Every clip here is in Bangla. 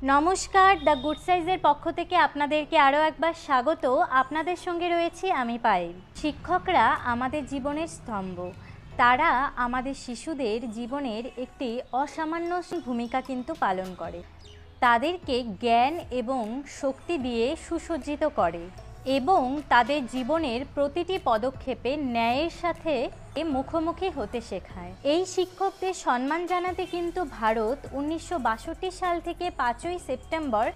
নমস্কার, দ্য গুড সাইজের পক্ষ থেকে আপনাদেরকে আরও একবার স্বাগত। আপনাদের সঙ্গে রয়েছি আমি পায়েল। শিক্ষকরা আমাদের জীবনের স্তম্ভ। তারা আমাদের শিশুদের জীবনের একটি অসামান্য ভূমিকা কিন্তু পালন করে। তাদেরকে জ্ঞান এবং শক্তি দিয়ে সুসজ্জিত করে এবং তাদের জীবনের প্রতিটি পদক্ষেপে ন্যায়ের সাথে মুখোমুখি হতে শেখায়। এই শিক্ষকদের সম্মান জানাতে কিন্তু ভারত 1962 সাল থেকে 5ই সেপ্টেম্বর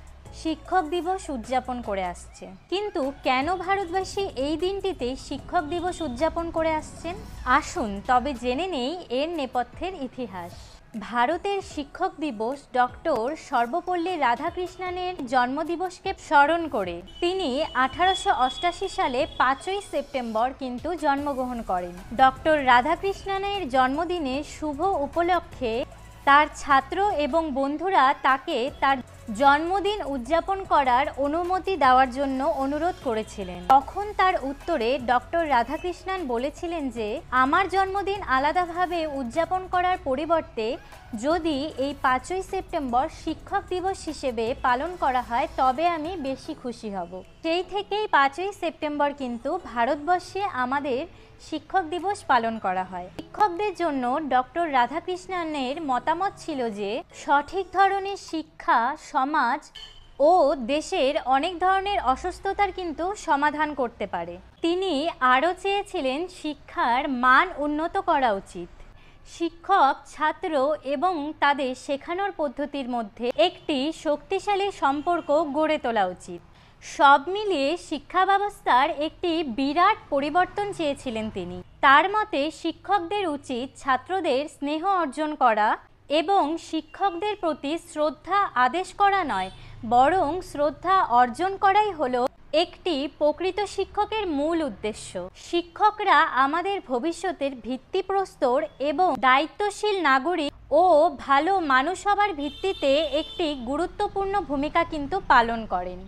শিক্ষক দিবস উদযাপন করে আসছে। কিন্তু কেন ভারতবাসী এই দিনটিতে শিক্ষক দিবস উদযাপন করে আসছেন? আসুন তবে জেনে নেই এর নেপথ্যের ইতিহাস। ভারতের শিক্ষক দিবস ডক্টর সর্বপল্লী রাধাকৃষ্ণনের জন্মদিবসকে স্মরণ করে। তিনি 1888 সালে 5ই সেপ্টেম্বর কিন্তু জন্মগ্রহণ করেন। ডক্টর রাধাকৃষ্ণনের জন্মদিনে শুভ উপলক্ষে তার ছাত্র এবং বন্ধুরা তাকে তার জন্মদিন উদযাপন করার অনুমতি দেওয়ার জন্য অনুরোধ করেছিলেন। তখন তার উত্তরে ডক্টর রাধাকৃষ্ণন বলেছিলেন যে আমার জন্মদিন আলাদাভাবে উদযাপন করার পরিবর্তে যদি এই 5ই সেপ্টেম্বর শিক্ষক দিবস হিসেবে পালন করা হয় তবে আমি বেশি খুশি হব। সেই থেকেই 5ই সেপ্টেম্বর কিন্তু ভারতবর্ষে আমাদের শিক্ষক দিবস পালন করা হয়। শিক্ষকদের জন্য ডক্টর রাধাকৃষ্ণনের মতামত ছিল যে সঠিক ধরনের শিক্ষা সমাজ ও দেশের অনেক ধরনের অসুস্থতার কিন্তু সমাধান করতে পারে। তিনি আরও চেয়েছিলেন শিক্ষার মান উন্নত করা উচিত। শিক্ষক ছাত্র এবং তাদের শেখানোর পদ্ধতির মধ্যে একটি শক্তিশালী সম্পর্ক গড়ে তোলা উচিত। সব মিলিয়ে শিক্ষা ব্যবস্থার একটি বিরাট পরিবর্তন চেয়েছিলেন তিনি। তার মতে শিক্ষকদের উচিত ছাত্রদের স্নেহ অর্জন করা এবং শিক্ষকদের প্রতি শ্রদ্ধা আদেশ করা নয়, বরং শ্রদ্ধা অর্জন করাই হলো একটি প্রকৃত শিক্ষকের মূল উদ্দেশ্য। শিক্ষকরা আমাদের ভবিষ্যতের ভিত্তিপ্রস্তর এবং দায়িত্বশীল নাগরিক ও ভালো মানুষ হবার ভিত্তিতে একটি গুরুত্বপূর্ণ ভূমিকা কিন্তু পালন করেন।